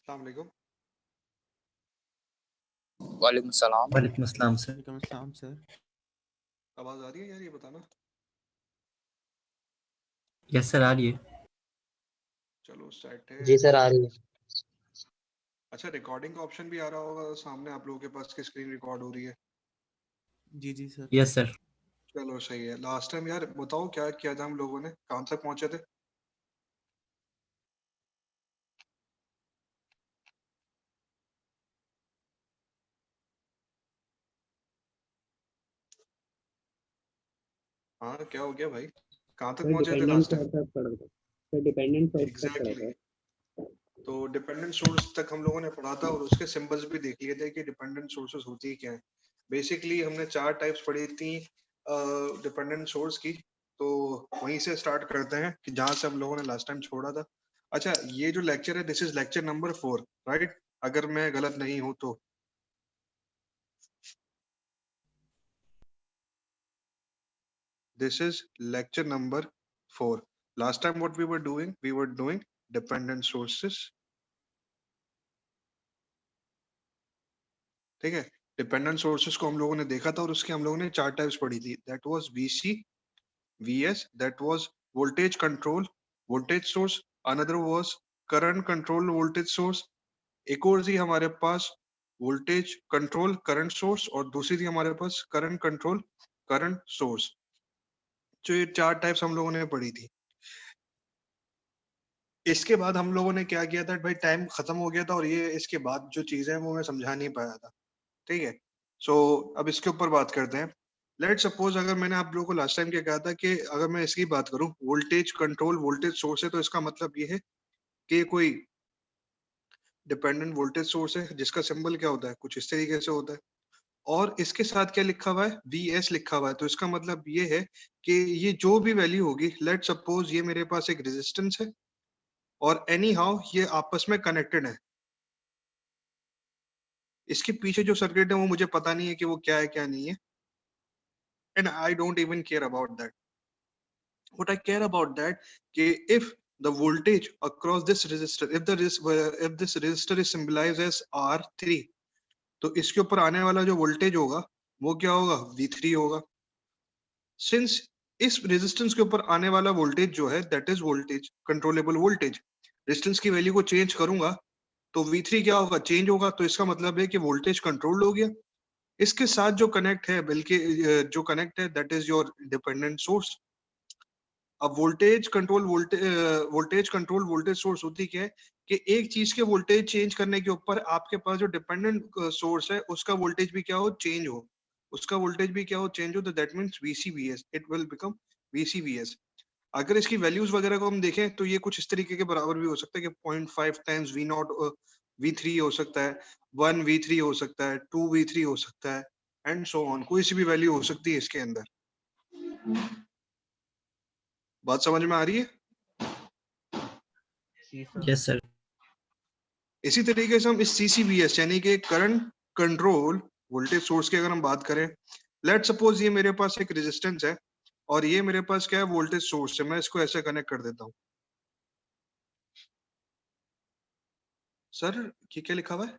अस्सलाम वालेकुम। वालेकुम सलाम। वालेकुम अस्सलाम सर। वालेकुम अस्सलाम सर। आवाज आ रही है यार, ये बताना। यस सर, आ रही है। चलो स्टार्ट है। जी सर, आ रही है। अच्छा, रिकॉर्डिंग का ऑप्शन भी आ रहा होगा सामने आप लोगों के पास कि स्क्रीन रिकॉर्ड हो रही है। जी जी सर। Yes sir. चलो सही है। लास्ट टाइम यार बताओ क्या किया था हम लोगों ने, कहाँ तक पहुंचे थे? हाँ, क्या हो गया भाई, कहाँ तक पहुंचे थे लास्ट टाइम? एग्जैक्टली। तो डिपेंडेंट सोर्स तक हम लोगों ने पढ़ा था और उसके सिंबल्स भी देख लिए थे कि डिपेंडेंट सोर्सेस होती है क्या है। बेसिकली हमने 4 टाइप्स पढ़ी थी डिपेंडेंट सोर्स की। तो वहीं से स्टार्ट करते हैं कि जहां से हम लोगों ने लास्ट टाइम छोड़ा था। अच्छा, ये जो लेक्चर है this is lecture number 4, right? अगर मैं गलत नहीं हूं तो। This is lecture number 4। Last time what we were doing dependent sources. ठीक है, डिपेंडेंट सोर्सेस को हम लोगों ने देखा था और उसके हम लोगों ने 4 टाइप्स पढ़ी थी। That was VC, VS, that was voltage control voltage source. Another was current control voltage source. एक और थी हमारे पास वोल्टेज कंट्रोल करंट सोर्स और दूसरी थी हमारे पास करंट कंट्रोल करंट सोर्स। जो ये 4 टाइप्स हम लोगों ने पढ़ी थी। इसके बाद हम लोगों ने क्या किया था भाई, टाइम खत्म हो गया था और ये इसके बाद जो चीजें हैं वो मैं समझा नहीं पाया था। ठीक है, सो अब इसके ऊपर बात करते हैं। लेट सपोज अगर मैंने आप लोगों को लास्ट टाइम क्या कहा था कि अगर मैं इसकी बात करूं वोल्टेज कंट्रोल वोल्टेज सोर्स है, तो इसका मतलब ये है कि कोई डिपेंडेंट वोल्टेज सोर्स है जिसका सिंबल क्या होता है, कुछ इस तरीके से होता है और इसके साथ क्या लिखा हुआ है, Vs लिखा हुआ है। तो इसका मतलब ये है कि ये जो भी वैल्यू होगी, लेट सपोज ये मेरे पास एक रेजिस्टेंस है और एनी हाउ ये आपस में कनेक्टेड है। इसके पीछे जो सर्किट है वो मुझे पता नहीं है कि वो क्या है क्या नहीं है, and I don't even care about that. What I care about that if the voltage across this resistor, if this resistor is symbolized as R3, तो इसके ऊपर आने वाला जो वोल्टेज होगा वो क्या होगा, V3 होगा। सिंस इस रेजिस्टेंस के ऊपर आने वाला वोल्टेज जो है that is voltage controllable voltage. Resistance की वैल्यू को चेंज करूंगा तो V3 क्या होगा, चेंज होगा। तो इसका मतलब है कि वोल्टेज कंट्रोल हो गया। इसके साथ जो कनेक्ट है, बल्कि जो कनेक्ट है that is your dependent source. अब वोल्टेज कंट्रोल वोल्टेज सोर्स होती क्या है कि एक चीज के वोल्टेज चेंज करने के ऊपर आपके पास जो डिपेंडेंट सोर्स है उसका वोल्टेज भी क्या हो, चेंज हो। उसका वोल्टेज भी क्या हो, चेंज हो। तो that means VCVS, it will become VCVS। अगर इसकी वैल्यूज वगैरह को हम देखें तो ये कुछ इस तरीके के बराबर भी हो सकता है कि 0.5 टाइम्स V0 V3 हो सकता है, 1 V3 हो सकता है, 2 V3 हो सकता है, एंड सो ऑन। कोई सी भी वैल्यू हो सकती है इसके अंदर। बात समझ में आ रही है? Yes sir. इसी तरीके से हम इस CCVS यानी कि करंट कंट्रोल वोल्टेज सोर्स की अगर हम बात करें, लेट सपोज ये मेरे पास एक रेजिस्टेंस है और ये मेरे पास क्या है, वोल्टेज सोर्स है। मैं इसको ऐसे कनेक्ट कर देता हूँ। सर ये क्या लिखा हुआ है?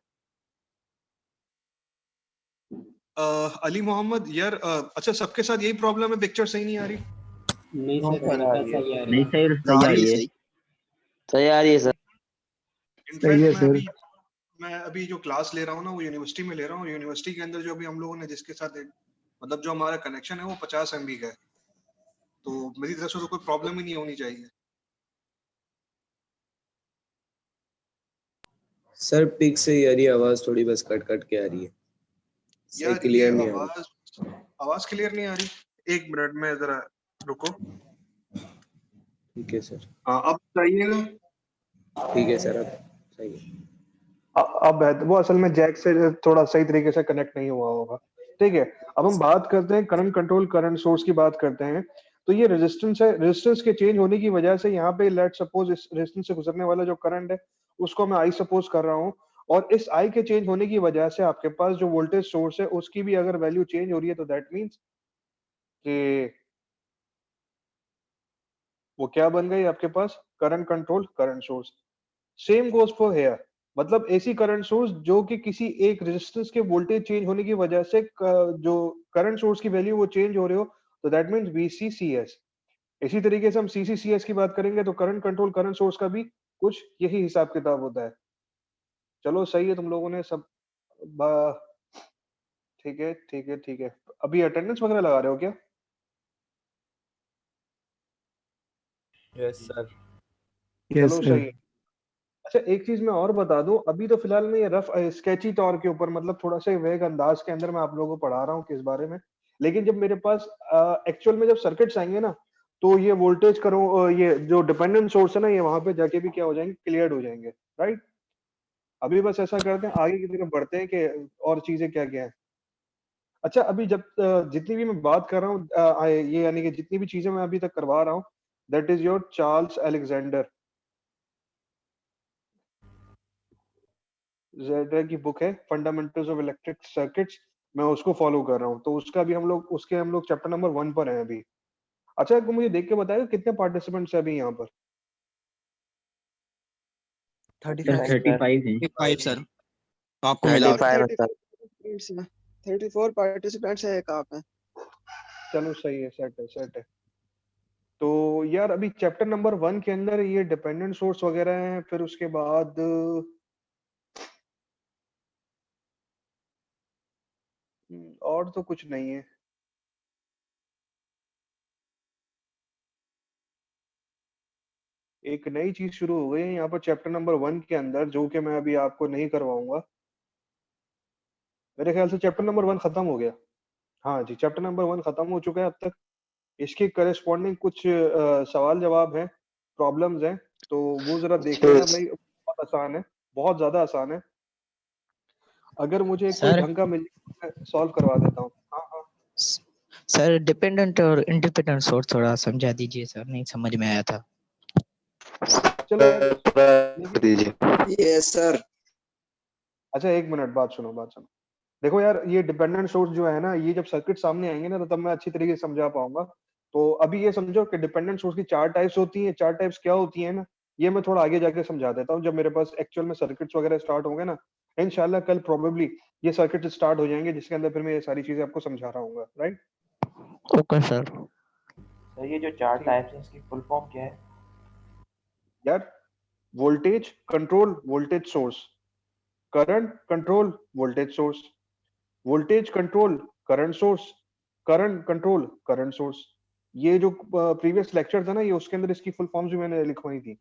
अली मोहम्मद यार, अच्छा सबके साथ यही प्रॉब्लम है, पिक्चर सही नहीं आ रही? नहीं हाँ सर, सर, आ हमारे रही पास है। सही आ रही नहीं है। सही सही आ रही है। सही आ रही है सर। इनफैक्ट मैं अभी जो क्लास ले रहा हूँ ना वो यूनिवर्सिटी में ले रहा हूँ। यूनिवर्सिटी के अंदर जो अभी हम लोगों ने जिसके साथ मतलब जो हमारा कनेक्शन है वो 50 MB का है। तो मेरी तरफ से तो कोई प्रॉब्लम ही नहीं होनी चाहिए। सर पिक से ही आ रही है आवाज, थोड़ी बस कट कट के आ रही है, सही यार ये क्लियर नहीं आ रही। आवाज क्लियर नहीं आ रही। एक मिनट में जरा रुको। ठीक है सर। हाँ अब चाहिए ना? ठीक है सर, अब सही है। अब वो असल में जैक से थोड़ा सही तरीके से कनेक्ट नहीं हुआ होगा। ठीक है, अब हम बात करते हैं करंट कंट्रोल करंट सोर्स की बात करते हैं। तो ये रेजिस्टेंस है, रेजिस्टेंस के चेंज होने की वजह से यहाँ पे लेट सपोज इस रेजिस्टेंस से गुजरने वाला जो करंट है उसको मैं I सपोज कर रहा हूँ और इस I के चेंज होने की वजह से आपके पास जो वोल्टेज सोर्स है उसकी भी अगर वैल्यू चेंज हो रही है तो दैट मीन्स कि वो क्या बन गई आपके पास, current control current source. Same goes for here. मतलब ऐसी करंट सोर्स जो कि किसी एक रेजिस्टेंस के वोल्टेज चेंज होने की वजह से जो करंट सोर्स की वैल्यू वो चेंज हो रही हो, तो दैट मींस VCCS। इसी तरीके से हम CCCS की बात करेंगे तो करंट कंट्रोल करंट सोर्स का भी कुछ यही हिसाब किताब होता है। चलो सही है, तुम लोगों ने सब ठीक है ठीक है ठीक है। अभी अटेंडेंस वगैरह लगा रहे हो क्या? Yes sir. चलो सही है। अच्छा एक चीज मैं और बता दूं, अभी तो फिलहाल मैं ये रफ स्केची तौर के ऊपर मतलब थोड़ा सा वेग अंदाज के अंदर मैं आप लोगों को पढ़ा रहा हूँ किस बारे में, लेकिन जब मेरे पास एक्चुअल में जब सर्किट्स आएंगे ना, तो ये वोल्टेज करो ये जो डिपेंडेंट सोर्स है ना, ये वहां पे जाके भी क्या हो जाएंगे, क्लियर हो जाएंगे, राइट। अभी बस ऐसा करते हैं, आगे की तरफ बढ़ते हैं कि और चीजें क्या क्या है। अच्छा अभी जब जितनी भी मैं बात कर रहा हूँ ये यानी कि जितनी भी चीजें मैं अभी तक करवा रहा हूँ, that is your Charles Alexander Zeder की बुक है फंडामेंटल्स ऑफ इलेक्ट्रिक सर्किट्स। मैं उसको फॉलो कर रहा हूँ, तो उसका भी हम लोग चैप्टर नंबर 1 पर हैं अभी। अच्छा आपको मुझे देख के बताएगा कितने पार्टिसिपेंट्स हैं अभी यहाँ पर? 35 35 हैं। 35 सर, आपको मिला 35 है सर। 34 पार्टिसिपेंट्स है एक आप है। चलो सही है, सेट है सेट है। तो यार अभी चैप्टर नंबर 1 के अंदर ये डिपेंडेंट सोर्स वगैरह हैं, फिर उसके बाद और तो कुछ नहीं है। एक नई चीज शुरू हो गई है यहाँ पर चैप्टर नंबर 1 के अंदर, जो कि मैं अभी आपको नहीं करवाऊंगा। मेरे ख्याल से चैप्टर नंबर 1 खत्म हो गया। हाँ जी, चैप्टर नंबर 1 खत्म हो चुका है अब तक। इसके करेस्पॉन्डिंग कुछ सवाल जवाब हैं, प्रॉब्लम्स हैं, तो वो जरा देख लेना भाई। बहुत आसान है, बहुत ज्यादा आसान है। अगर मुझे कोई सर। ढंग का मिल जाए मैं सॉल्व करवा देता हूँ। हाँ हाँ सर डिपेंडेंट और इंडिपेंडेंट सोर्स थोड़ा समझा दीजिए सर, नहीं समझ में आया था। चलो यार दीजिए। Yes sir. अच्छा एक मिनट, बात सुनो बात सुनो। देखो यार, ये डिपेंडेंट सोर्स जो है ना, ये जब सर्किट सामने आएंगे ना, तो तब मैं अच्छी तरीके से समझा पाऊंगा। तो अभी ये समझो कि डिपेंडेंट सोर्स की 4 टाइप्स होती हैं। 4 टाइप्स क्या होती हैं ना, ये मैं थोड़ा आगे जाके समझा देता हूँ, जब मेरे पास एक्चुअल में सर्किट्स वगैरह स्टार्ट होंगे ना। इंशाल्लाह कल प्रोबेबली ये सर्किट स्टार्ट हो जाएंगे, जिसके अंदर फिर मैं ये सारी चीजें आपको समझा रहा हूँ, राइट। Okay sir. सर ये जो 4 टाइप्स हैं इसकी फुल फॉर्म क्या है? यार voltage control voltage source, current control voltage source, voltage control current source, current control current source. ये जो प्रीवियस लेक्चर था ना, ये उसके अंदर इसकी फुल फॉर्म्स भी मैंने लिखवाई थी।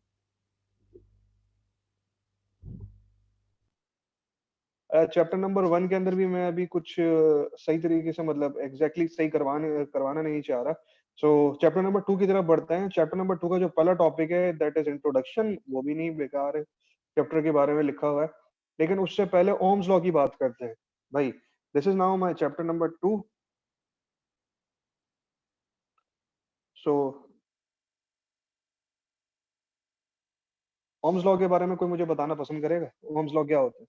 चैप्टर नंबर 1 के अंदर भी मैं अभी कुछ सही तरीके से मतलब एग्जैक्टली सही करवाना नहीं चाह रहा। सो चैप्टर नंबर 2 की तरफ बढ़ते हैं। चैप्टर नंबर 2 का जो पहला टॉपिक है दैट इज इंट्रोडक्शन, वो भी नहीं बेकार है, चैप्टर के बारे में लिखा हुआ है। लेकिन उससे पहले ओम्स लॉ की बात करते हैं भाई। This is now my chapter number 2। So ohms law के बारे में कोई मुझे बताना पसंद करेगा? ओम्स लॉ क्या होता है?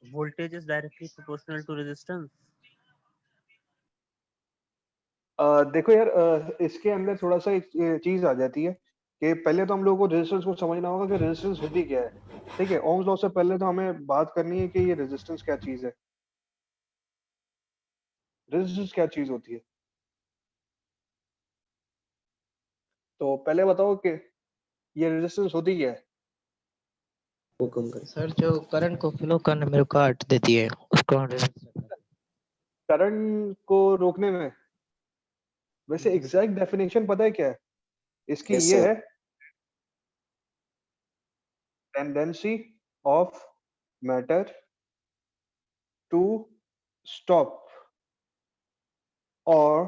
Voltage is directly proportional to resistance. देखो यार, इसके अंदर थोड़ा सा एक चीज आ जाती है कि पहले तो हम लोगों को रेजिस्टेंस को समझना होगा कि रेजिस्टेंस होती क्या है। ठीक है, ओम्स लॉ से पहले तो हमें बात करनी है कि ये रेजिस्टेंस क्या चीज है। रेजिस्टेंस क्या चीज होती है, तो पहले बताओ कि ये रेजिस्टेंस होती क्या है। वो कम कर। सर जो करंट को फ्लो करने में रुकावट देती है उसको हम करंट को रोकने में वैसे एग्जैक्ट डेफिनेशन पता है क्या है इसकी? Yes, ये sir. है tendency of matter to stop और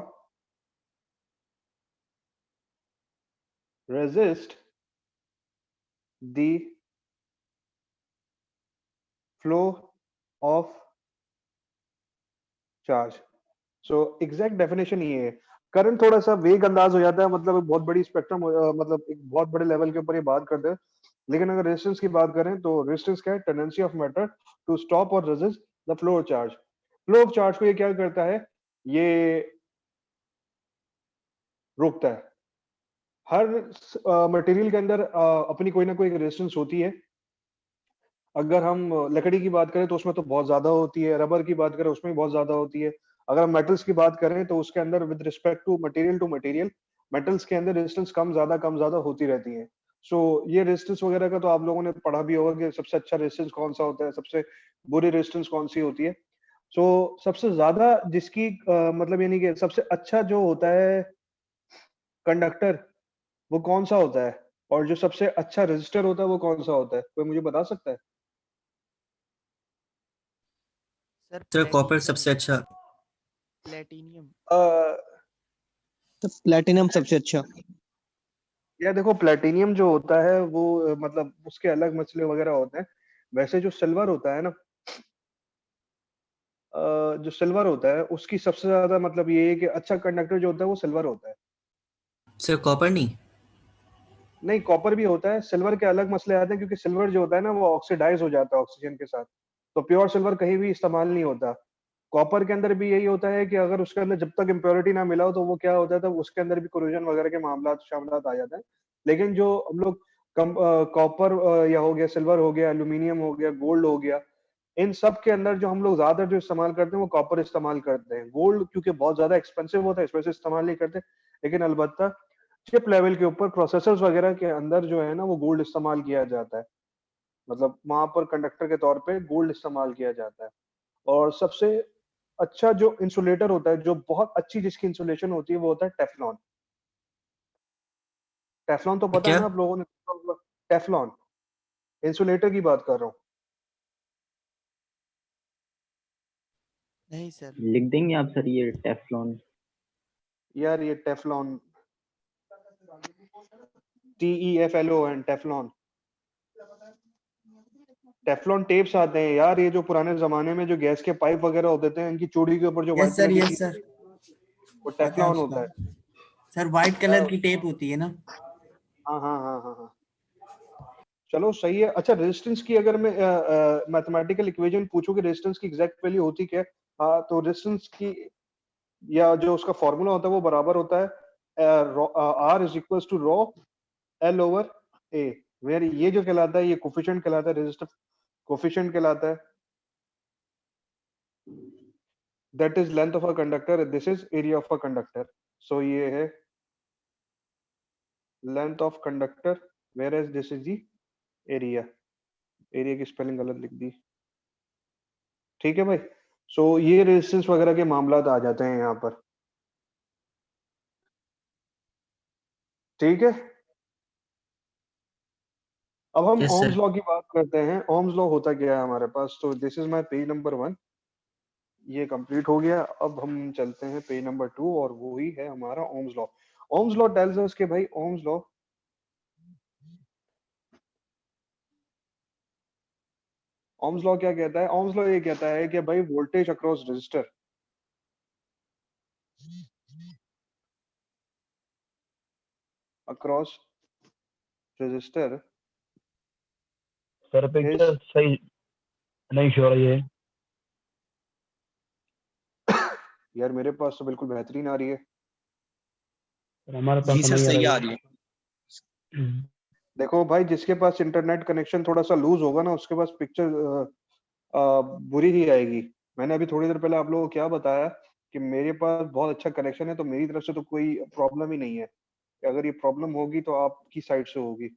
resist the flow of charge। So exact definition ये है। करंट थोड़ा सा वेग अंदाज हो जाता है, मतलब एक बहुत बड़ी स्पेक्ट्रम मतलब एक बहुत बड़े लेवल के ऊपर ये बात करते हैं। लेकिन अगर रेजिस्टेंस की बात करें तो रेजिस्टेंस क्या है? Tendency of matter to stop और resist the flow of charge. Flow of charge को ये क्या करता है? ये रोकता है। हर मटेरियल के अंदर अपनी कोई ना कोई रेजिस्टेंस होती है। अगर हम लकड़ी की बात करें तो उसमें तो बहुत ज्यादा होती है, रबर की बात करें उसमें भी बहुत ज्यादा होती है। अगर हम मेटल्स की बात करें तो उसके अंदर with respect to material metals के अंदर रेजिस्टेंस कम ज्यादा होती रहती है। सो ये रेजिस्टेंस वगैरह का तो आप लोगों ने पढ़ा भी होगा कि सबसे अच्छा रेजिस्टेंस कौन सा होता है, सबसे बुरी रेजिस्टेंस कौन सी होती है। सो सबसे ज्यादा जिसकी मतलब यानी कि सबसे अच्छा जो होता है कंडक्टर वो कौन सा होता है, और जो सबसे अच्छा रेजिस्टर होता है वो कौन सा होता है, कोई मुझे बता सकता है? सर सर कॉपर प्लेटिनियम सबसे अच्छा। प्लेटिनियम तो प्लेटिनम सबसे अच्छा। या देखो प्लेटिनियम जो होता है वो मतलब उसके अलग मसले वगैरह होते हैं। वैसे जो सिल्वर होता है ना, जो सिल्वर होता है उसकी सबसे ज्यादा मतलब ये है कि अच्छा कंडक्टर जो होता है वो सिल्वर होता है। सर कॉपर नहीं। नहीं, कॉपर भी होता है, सिल्वर के अलग मसले आते हैं क्योंकि सिल्वर जो होता है ना वो ऑक्सीडाइज हो जाता है ऑक्सीजन के साथ, तो प्योर सिल्वर कहीं भी इस्तेमाल नहीं होता। कॉपर के अंदर भी यही होता है कि अगर उसके अंदर जब तक इम्प्योरिटी ना मिला हो तो वो क्या होता है, तो उसके अंदर भी कोरोजन वगैरह के मामला शामलात आ जाते हैं। लेकिन जो हम लोग कम कॉपर या हो गया, सिल्वर हो गया, एल्यूमिनियम हो गया, गोल्ड हो गया, इन सब के अंदर जो हम लोग ज्यादा जो इस्तेमाल करते हैं वो कॉपर इस्तेमाल करते हैं। गोल्ड क्योंकि बहुत ज्यादा एक्सपेंसिव होता है इस वजह से इस्तेमाल नहीं करते, लेकिन अलबत्ता चिप लेवल के ऊपर प्रोसेसर्स वगैरह के अंदर जो है ना वो गोल्ड इस्तेमाल किया जाता है। मतलब वहां पर कंडक्टर के तौर पे गोल्ड इस्तेमाल किया जाता है। और सबसे अच्छा जो इंसुलेटर होता है, जो बहुत अच्छी जिसकी इंसुलेशन होती है, वो होता है टेफलॉन। टेफलॉन तो पता है क्या? ना आप लोगों ने? टेफलॉन इंसुलेटर की बात कर रहा हूँ। नहीं सर। लिख देंगे आप सर ये टेफ्लॉन? यार ये Teflon, TEFLON, Teflon. Teflon tapes आते हैं यार, ये जो पुराने जमाने में जो गैस के पाइप वगैरह होते थे, इनकी चूड़ी के ऊपर जो व्हाइट कलर की यस चीज सर, वो पता है टेफलॉन उसका। होता है। सर व्हाइट पता है कलर की उसको? टेप होती है ना। हाँ हाँ हाँ हाँ हाँ। चलो सही है। अच्छा, रेजिस्टेंस की अगर मैं मैथमेटिकल इक्वेशन पूछूं कि रेजिस्टेंस की एग्जैक्ट वैल्यू होती क्या है, हाँ तो रेजिस्टेंस की या जो उसका फॉर्मूला होता है वो बराबर होता है R is equals to rho L over A, where ये जो कहलाता है ये कोफिशिएंट कहलाता है, रेजिस्टिव कोफिशिएंट कहलाता है। That is length of a conductor, this is area of a conductor. So ये है length of conductor, whereas this is the area. Area की स्पेलिंग गलत लिख दी, ठीक है भाई। सो ये रेजिस्टेंस वगैरह के मामला आ जाते हैं यहाँ पर, ठीक है। अब हम यस ओम्स सर। लॉ की बात करते हैं। ओम्स लॉ होता क्या है हमारे पास? तो this is my page number 1, ये कंप्लीट हो गया। अब हम चलते हैं पेज नंबर 2 और वो ही है हमारा Ohm's law. Ohm's law tells us कि भाई ओम्स लॉ क्या कहता है? ओम्स लॉ ये कहता है कि भाई voltage across resistor sir is picture सही नहीं शो रही है। यार मेरे पास तो बिल्कुल बेहतरीन आ रही है। सर हमारे पास जी तो सर नहीं आ सही रही आ है। रही है। देखो भाई, जिसके पास इंटरनेट कनेक्शन थोड़ा सा लूज होगा ना उसके पास पिक्चर बुरी ही आएगी। मैंने अभी थोड़ी देर पहले आप लोगों को क्या बताया कि मेरे पास बहुत अच्छा कनेक्शन है, तो मेरी तरफ से तो कोई प्रॉब्लम ही नहीं है। अगर ये प्रॉब्लम होगी तो आपकी साइड से होगी।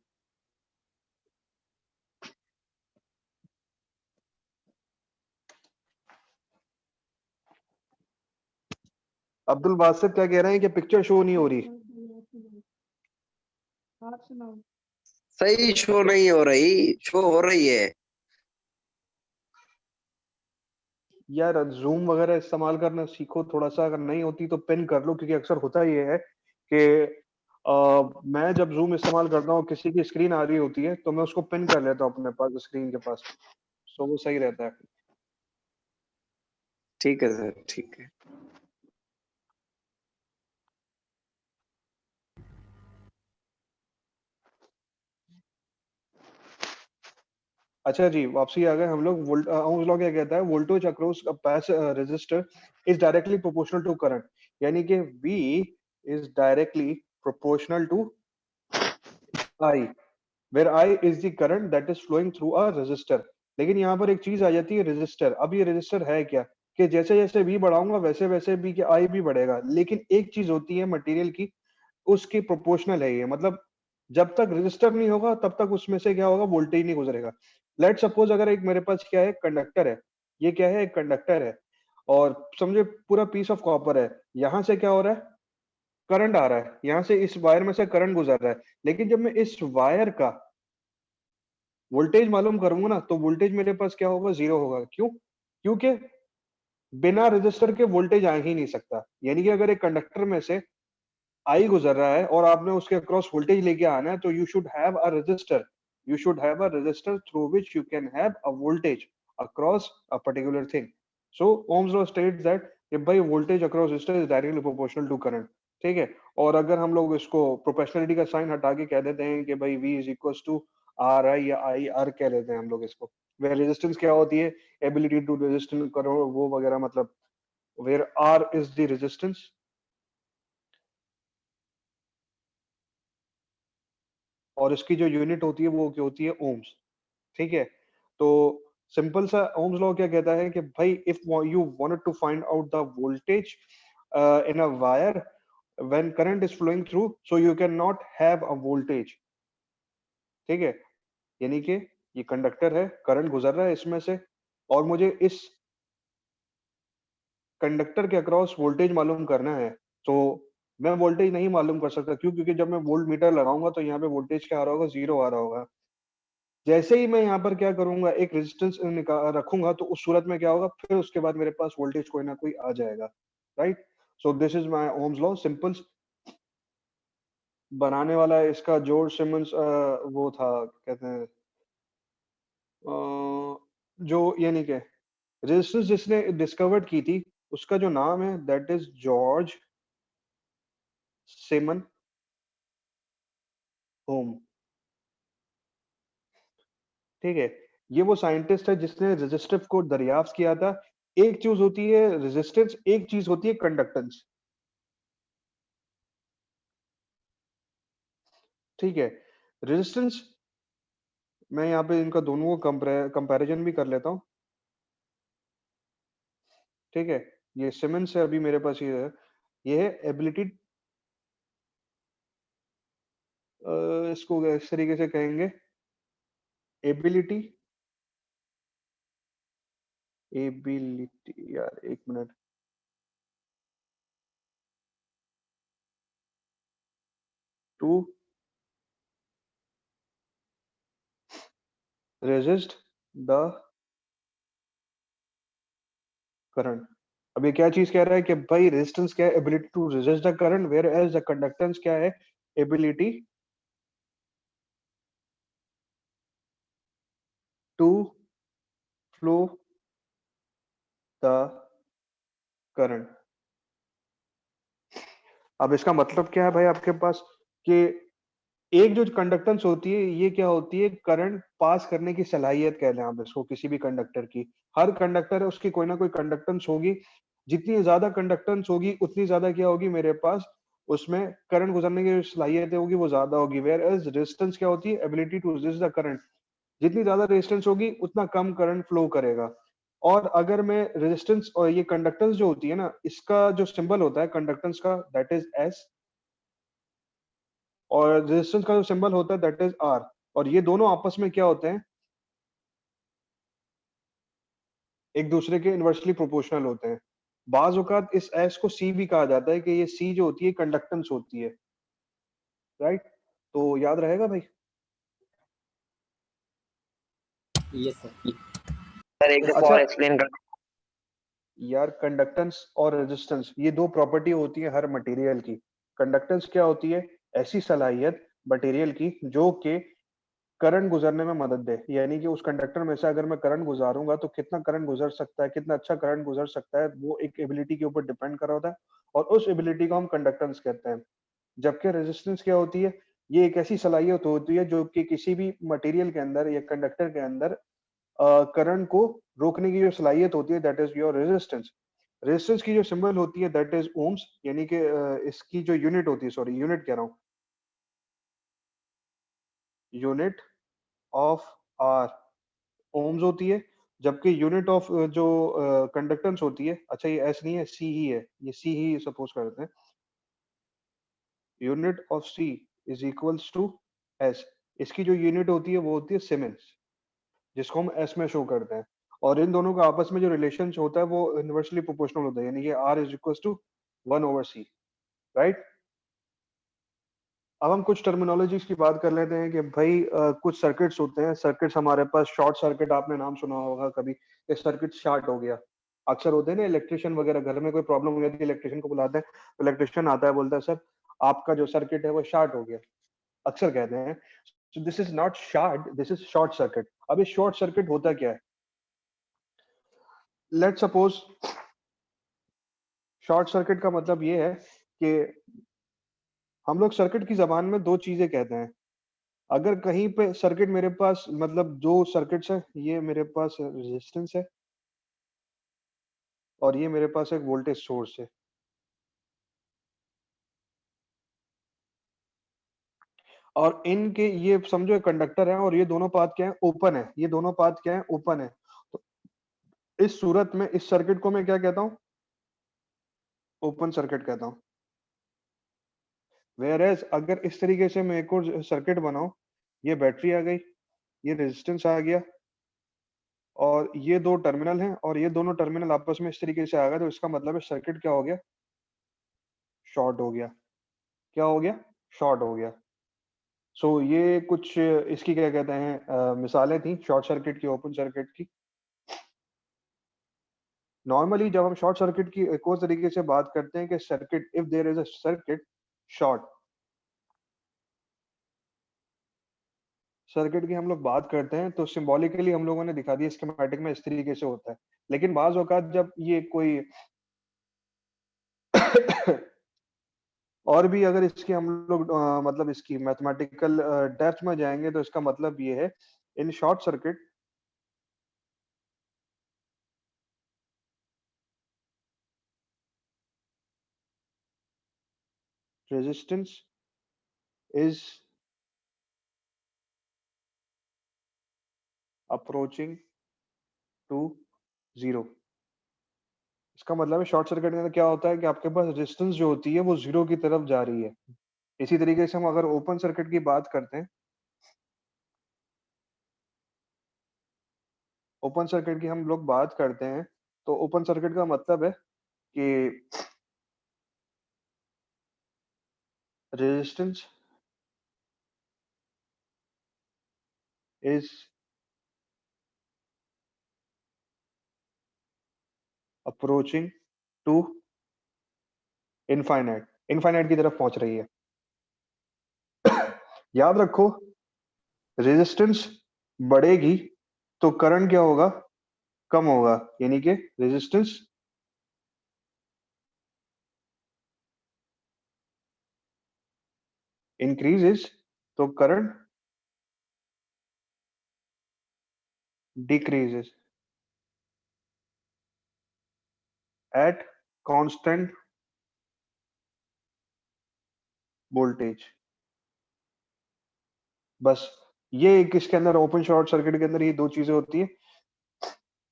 अब्दुल बासित क्या कह रहे हैं कि पिक्चर शो नहीं हो रही? सही शो नहीं हो रही, शो हो रही है। यार जूम वगैरह इस्तेमाल करना सीखो थोड़ा सा, अगर नहीं होती तो पिन कर लो, क्योंकि अक्सर होता ये है कि मैं जब जूम इस्तेमाल करता हूँ किसी की स्क्रीन आ रही होती है तो मैं उसको पिन कर लेता हूँ अपने पास स्क्रीन के पास, सो वो सही रहता है। ठीक है सर, ठीक है। अच्छा जी, वापसी आ गए हम लोग। ओम्स लॉ क्या कहता है? Voltage across a pass resistor is directly proportional to current, यानी कि V is directly proportional to I, where I is the current that is flowing through a resistor. लेकिन यहाँ पर एक चीज आ जाती है रेजिस्टर। अब ये रेजिस्टर है क्या कि जैसे जैसे V बढ़ाऊंगा वैसे वैसे भी I भी बढ़ेगा, लेकिन एक चीज होती है मटेरियल की, उसकी प्रोपोर्शनल है ये, मतलब जब तक रेजिस्टर नहीं होगा तब तक उसमें से क्या होगा, वोल्टेज नहीं गुजरेगा। लेट सपोज अगर एक मेरे पास क्या है, कंडक्टर है, ये क्या है, एक कंडक्टर है, और समझे पूरा पीस ऑफ कॉपर है, यहाँ से क्या हो रहा है, करंट आ रहा है, यहाँ से इस वायर में से करंट गुजर रहा है, लेकिन जब मैं इस वायर का वोल्टेज मालूम करूंगा ना, तो वोल्टेज मेरे पास क्या होगा, जीरो होगा। क्यों? क्योंकि बिना रेजिस्टर के वोल्टेज आ ही नहीं सकता। यानी कि अगर एक कंडक्टर में से आई गुजर रहा है और आपने उसके अक्रॉस वोल्टेज लेके आना है, तो you should have a resistor, you should have a resistor through which you can have a voltage across a particular thing. So Ohm's law states that if by voltage across resistor is directly proportional to current, ठीक है। और अगर हम लोग इसको proportionality का sign हटा के कह देते हैं कि भाई V is equals to RI या IR कह देते हैं हम लोग इसको, where resistance क्या होती है, ability to resist करो वो वगैरह, मतलब where R is the resistance और इसकी जो यूनिट होती है वो क्या होती है, ओम्स। ठीक है, तो सिंपल सा ओम्स लॉ क्या कहता है कि भाई if you wanted to find out the voltage in a wire when current is flowing through, so you can not have a voltage. ठीक है, यानी कि ये कंडक्टर है, करंट गुजर रहा है इसमें से, और मुझे इस कंडक्टर के अक्रॉस वोल्टेज मालूम करना है, तो मैं वोल्टेज नहीं मालूम कर सकता। क्यों? क्योंकि जब मैं वोल्ट मीटर लगाऊंगा तो यहाँ पे वोल्टेज क्या आ रहा होगा, जीरो आ रहा होगा। जैसे ही मैं यहाँ पर क्या करूंगा, एक रेजिस्टेंस रखूंगा, तो उस सूरत में क्या होगा, फिर उसके बाद मेरे पास वोल्टेज कोई ना कोई आ जाएगा। Right, so this is my Ohm's law. Simple बनाने वाला इसका जॉर्ज सिमंस वो था, कहते हैं जो यानी कि रेजिस्टेंस जिसने डिस्कवर्ड की थी, उसका जो नाम है दैट इज जॉर्ज सिमन ओम। ठीक है, ये वो साइंटिस्ट है जिसने रेजिस्टिव को दरियाफ्त किया था। एक चीज होती है रेजिस्टेंस, एक चीज होती है कंडक्टेंस। ठीक है, रेजिस्टेंस मैं यहाँ पे इनका दोनों को कंपैरिजन भी कर लेता हूँ। ठीक है, ये सिमंस से अभी मेरे पास ये है एबिलिटी, इसको इस तरीके से कहेंगे, एबिलिटी यार एक minute, to resist the current. अब ये क्या चीज कह रहा है कि भाई रेजिस्टेंस क्या है, ability to resist the current, whereas the conductance क्या है, ability to flow the current. अब इसका मतलब क्या है भाई आपके पास, कि एक जो कंडक्टेंस होती है, ये क्या होती है, करंट पास करने की सलाहियत कह लें आप इसको, किसी भी कंडक्टर की। हर कंडक्टर है उसकी कोई ना कोई कंडक्टेंस होगी, जितनी ज्यादा कंडक्टेंस होगी उतनी ज्यादा क्या होगी मेरे पास, उसमें करंट गुजरने की सलाहियत होगी वो ज्यादा होगी। वेयर एज रेजिस्टेंस क्या होती है, ability to resist the current, जितनी ज्यादा रेजिस्टेंस होगी उतना कम करंट फ्लो करेगा। और अगर मैं रेजिस्टेंस और ये कंडक्टेंस जो होती है ना, इसका जो सिंबल होता है कंडक्टेंस का दैट इज एस, और रेजिस्टेंस का जो सिंबल होता है दैट इज आर, और ये दोनों आपस में क्या होते हैं, एक दूसरे के इनवर्सली प्रोपोर्शनल होते हैं। बाज औकात इस एस को सी भी कहा जाता है कि ये सी जो होती है कंडक्टेंस होती है। राइट, तो याद रहेगा भाई। Yes sir. सर एक दफा और एक्सप्लेन कर। यार कंडक्टेंस और रेजिस्टेंस ये दो प्रॉपर्टी होती है हर मटेरियल की। कंडक्टेंस क्या होती है, ऐसी सलाहियत मटेरियल की जो कि करंट गुजरने में मदद दे। यानी कि उस कंडक्टर में से अगर मैं करंट गुजारूंगा तो कितना करंट गुजर सकता है, कितना अच्छा करंट गुजर सकता है, वो एक एबिलिटी के ऊपर डिपेंड कर रहा होता है, और उस एबिलिटी को हम कंडक्टेंस कहते हैं। जबकि रेजिस्टेंस क्या होती है, ये एक ऐसी सलाहियत होती है जो कि किसी भी मटेरियल के अंदर या कंडक्टर के अंदर करंट को रोकने की जो सलाहियत होती है that is your resistance. Resistance की जो सिंबल होती है दैट इज ओम्स, यानी कि इसकी जो यूनिट होती है, सॉरी यूनिट कह रहा हूँ, यूनिट ऑफ आर ओम्स होती है, जबकि यूनिट ऑफ जो कंडक्टेंस होती है, अच्छा ये एस नहीं है, सी ही है, ये सी ही सपोज करते हैं, unit of C is equals to S, इसकी जो यूनिट होती है वो होती है सीमेंस, जिसको हम एस में शो करते हैं, और इन दोनों का आपस में जो रिलेशन होता है वो इनवर्सली प्रोपोर्शनल होता है, यानी कि R is equals to 1/c, right. अब हम कुछ टर्मिनोलॉजीज की बात कर लेते हैं कि भाई कुछ सर्किट्स होते हैं, सर्किट्स हमारे पास, शॉर्ट सर्किट आपने नाम सुना होगा कभी, ये सर्किट शॉर्ट हो गया, अक्सर होते हैं ना इलेक्ट्रिशियन वगैरह, घर में कोई प्रॉब्लम हो जाती है इलेक्ट्रिशियन को बुलाते हैं, इलेक्ट्रिशियन आता है बोलता है सर आपका जो सर्किट है वो शॉर्ट हो गया, अक्सर कहते हैं। So this is not short, this is short circuit. अब ये शॉर्ट सर्किट होता क्या है, लेट्स सपोज शॉर्ट सर्किट का मतलब ये है कि हम लोग सर्किट की जबान में दो चीजें कहते हैं, अगर कहीं पे सर्किट मेरे पास, मतलब दो सर्किट्स है, ये मेरे पास रेजिस्टेंस है और ये मेरे पास एक वोल्टेज सोर्स है, और इनके ये समझो कंडक्टर है और ये दोनों पाथ क्या है, ओपन है, ये दोनों पाथ क्या है, ओपन है। तो इस सूरत में इस सर्किट को मैं क्या कहता हूं, ओपन सर्किट कहता हूं। वेयरएज अगर इस तरीके से मैं एक और सर्किट बनाऊं, ये बैटरी आ गई, ये रेजिस्टेंस आ गया, और ये दो टर्मिनल हैं, और ये दोनों टर्मिनल आपस में इस तरीके से आ गए, तो इसका मतलब है सर्किट क्या हो गया, शॉर्ट हो गया। क्या हो गया, शॉर्ट हो गया। सो ये कुछ इसकी क्या कहते हैं मिसालें थी शॉर्ट सर्किट की, ओपन सर्किट की। नॉर्मली जब हम शॉर्ट सर्किट की एक और तरीके से बात करते हैं कि circuit, if there is a circuit short circuit की हम लोग बात करते हैं, तो सिंबॉलिकली हम लोगों ने दिखा दिया स्कीमेटिक में इस तरीके से होता है, लेकिन बाज औकात जब ये कोई और भी अगर इसकी हम लोग मतलब इसकी मैथमेटिकल डेप्थ में जाएंगे, तो इसका मतलब ये है, in short circuit resistance is approaching to 0। इसका मतलब है शॉर्ट सर्किट के अंदर क्या होता है कि आपके पास रेजिस्टेंस जो होती है वो 0 की तरफ जा रही है। इसी तरीके से हम अगर ओपन सर्किट की बात करते हैं, ओपन सर्किट की हम लोग बात करते हैं, तो ओपन सर्किट का मतलब है कि resistance is approaching to infinite, infinite की तरफ पहुंच रही है। याद रखो, रेजिस्टेंस बढ़ेगी तो करंट क्या होगा, कम होगा, यानी कि रेजिस्टेंस increases तो current decreases at constant voltage। बस ये एक इसके अंदर ओपन शॉर्ट सर्किट के अंदर ये दो चीजें होती है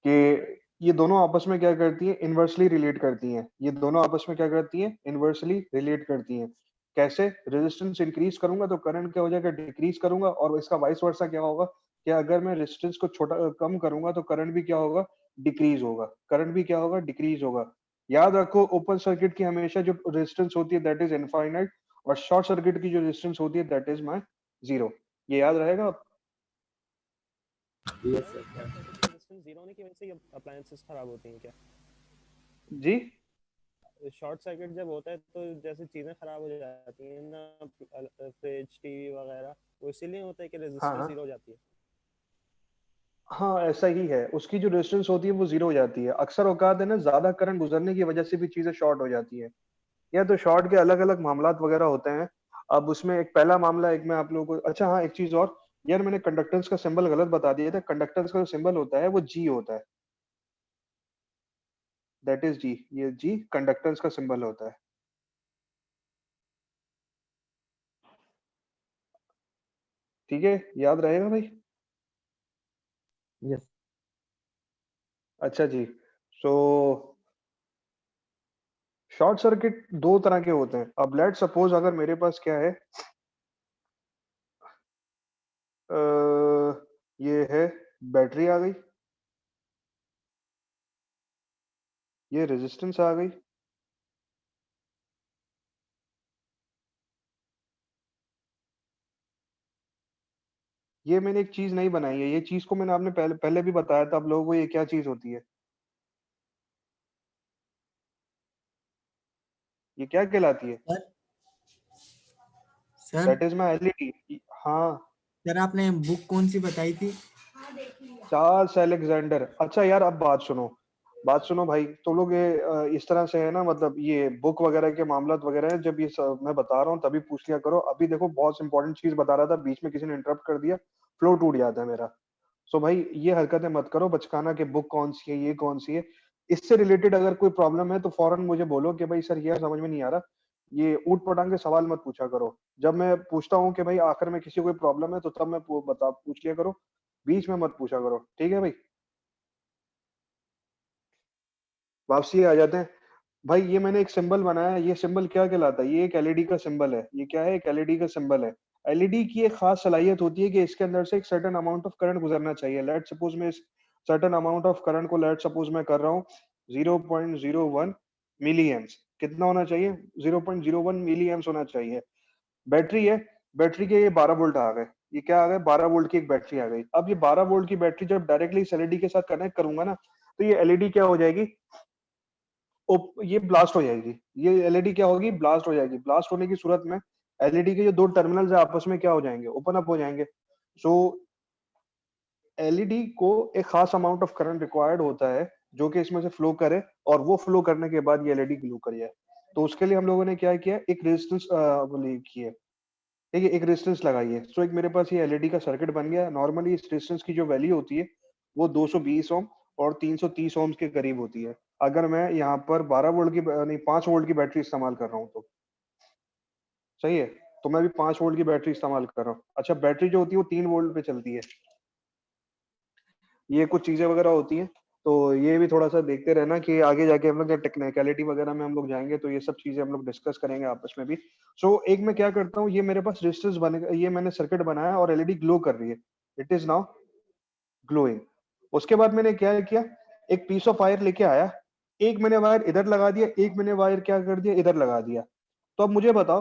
कि ये दोनों आपस में क्या करती हैं, इनवर्सली रिलेट करती हैं। ये दोनों आपस में क्या करती हैं, इनवर्सली रिलेट करती हैं। कैसे, रेजिस्टेंस इंक्रीज करूंगा तो करंट क्या हो जाएगा, डिक्रीज करूंगा, और इसका वाइस वर्सा क्या होगा कि अगर मैं रेजिस्टेंस को छोटा कम करूंगा तो करंट भी क्या होगा, डिक्रीज होगा, करंट भी क्या होगा, डिक्रीज होगा। याद रखो, ओपन सर्किट की हमेशा जो रेजिस्टेंस होती है दैट इज इनफाइनाइट, और शॉर्ट सर्किट की जो रेजिस्टेंस होती है दैट इज माय 0। ये याद रहेगा। Yes sir. रेजिस्टेंस जीरो होने की वजह से ये अप्लायंसेस खराब होती हैं क्या? जी, शॉर्ट सर्किट जब होता है तो जैसे चीजें खराब हो जाती हैं ना, फ्रिज, टीवी वगैरह, वो इसीलिए होता है कि रेजिस्टेंस जीरो हो जाती है। हाँ ऐसा ही है, उसकी जो रेजिस्टेंस होती है वो 0 हो जाती है। अक्सर औकात है ना, ज्यादा करंट गुजरने की वजह से भी चीजें शॉर्ट हो जाती है। या तो शॉर्ट के अलग अलग मामलात वगैरह होते हैं। अब उसमें एक पहला मामला, एक मैं आप लोगों को, अच्छा हाँ एक चीज और यार, मैंने कंडक्टेंस का सिंबल गलत बता दिया था। कंडक्टेंस का जो सिंबल होता है वो जी होता है, दैट इज जी। ये जी कंडक्टेंस का सिंबल होता है। ठीक है, याद रहेगा भाई? यस अच्छा जी। सो शॉर्ट सर्किट दो तरह के होते हैं। अब लेट सपोज अगर मेरे पास क्या है, ये है बैटरी आ गई, ये रेजिस्टेंस आ गई, ये मैंने एक चीज नहीं बनाई है। ये चीज को मैंने आपने पहले भी बताया था आप लोगों को, ये क्या चीज होती है, ये क्या कहलाती है? Sir that is my LED. हाँ, सर आपने बुक कौन सी बताई थी? Charles Alexander. अच्छा यार, अब बात सुनो भाई। तो लोग ये इस तरह से है ना, मतलब ये बुक वगैरह के मामला वगैरह है, जब ये सब मैं बता रहा हूँ तभी पूछ लिया करो। अभी देखो बहुत इंपॉर्टेंट चीज बता रहा था, बीच में किसी ने इंटरप्ट कर दिया, फ्लो टूट जाता है मेरा। सो भाई ये हरकतें मत करो बचकाना के बुक कौन सी है, ये कौन सी है। इससे रिलेटेड अगर कोई प्रॉब्लम है तो फौरन मुझे बोलो कि भाई सर ये समझ में नहीं आ रहा। ये ऊट पटांग के सवाल मत पूछा करो। जब मैं पूछता हूँ कि भाई आखिर में किसी को कोई प्रॉब्लम है तो तब मैं पूछ लिया करो, बीच में मत पूछा करो। ठीक है भाई? वापसी आ जाते हैं। भाई ये मैंने एक सिंबल बनाया है, ये सिंबल क्या कहलाता है? ये एक एलईडी का सिंबल है। ये क्या है? एक एलईडी का सिंबल है। एलईडी की एक खास सलाहियत होती है कि इसके अंदर से एक सर्टेन अमाउंट ऑफ करंट गुजरना चाहिए। लेट सपोज मैं इस सर्टेन अमाउंट ऑफ करंट को लेट सपोज मैं कर रहा हूँ 0.01 मिली एम्स। कितना होना चाहिए? 0.01 मिली एम्स होना चाहिए। बैटरी है, बैटरी के ये 12 वोल्ट आ गए। ये क्या आ गए? 12 वोल्ट की एक बैटरी आ गई। अब ये 12 वोल्ट की बैटरी जब डायरेक्टली इस एलईडी के साथ कनेक्ट करूंगा ना, तो ये एलईडी क्या हो जाएगी? ये ब्लास्ट हो जाएगी। ये एलईडी क्या होगी? ब्लास्ट हो जाएगी। ब्लास्ट होने की सूरत में एलईडी के जो दो टर्मिनल्स है आपस में क्या हो जाएंगे? ओपन अप हो जाएंगे। सो एलईडी को एक खास अमाउंट ऑफ करंट रिक्वायर्ड होता है जो कि इसमें से फ्लो करे, और वो फ्लो करने के बाद ये एलईडी ग्लो कर जाए। तो उसके लिए हम लोगों ने क्या किया? एक रेजिस्टेंस की है। ठीक है, एक रेजिस्टेंस लगाई है। सो एक मेरे पास ये एलईडी का सर्किट बन गया। नॉर्मली इस रेजिस्टेंस की जो वैल्यू होती है वो 220 ओम और 330 ओम्स के करीब होती है। अगर मैं यहाँ पर 12 वोल्ट की नहीं 5 वोल्ट की बैटरी इस्तेमाल कर रहा हूँ तो सही है। तो मैं भी 5 वोल्ट की बैटरी इस्तेमाल कर रहा हूँ। अच्छा, बैटरी जो होती है वो 3 वोल्ट पे चलती है। ये कुछ चीजें वगैरह होती हैं, तो ये भी थोड़ा सा देखते रहना कि आगे जाके हम लोग जब टेक्निकलिटी वगैरह में हम लोग जाएंगे तो ये सब चीजें हम लोग डिस्कस करेंगे आपस में भी। सो एक मैं क्या करता हूँ, ये मेरे पास रेजिस्टेंस बने, ये मैंने सर्किट बनाया और एलईडी ग्लो कर रही है। It is now glowing. उसके बाद मैंने क्या किया? एक पीस ऑफ वायर लेके आया, एक मैंने वायर इधर लगा दिया, एक मैंने वायर क्या कर दिया? इधर लगा दिया। तो अब मुझे बताओ,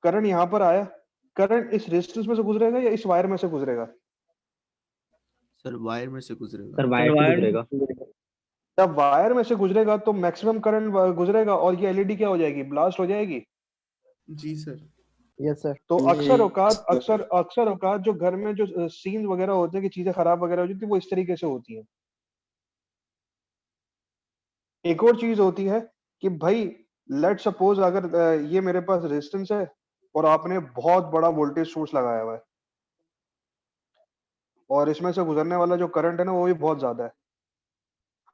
करंट यहाँ पर आया, करंट इस रेजिस्टेंस में से गुजरेगा या इस वायर में से गुजरेगा? सर वायर में से गुजरेगा। सर वायर से गुजरेगा। जब वायर में से गुजरेगा तो मैक्सिमम करंट गुजरेगा और ये एलईडी क्या हो जाएगी? ब्लास्ट हो जाएगी। जी सर। यस सर तो ये अक्सर औकात जो घर में जो सीन वगैरह होते हैं कि चीजें खराब वगैरह हो जाती है, वो इस तरीके से होती है। एक और चीज होती है कि भाई लेट सपोज अगर ये मेरे पास रेजिस्टेंस है और आपने बहुत बड़ा वोल्टेज सोर्स लगाया हुआ है और इसमें से गुजरने वाला जो करंट है ना वो भी बहुत ज्यादा है।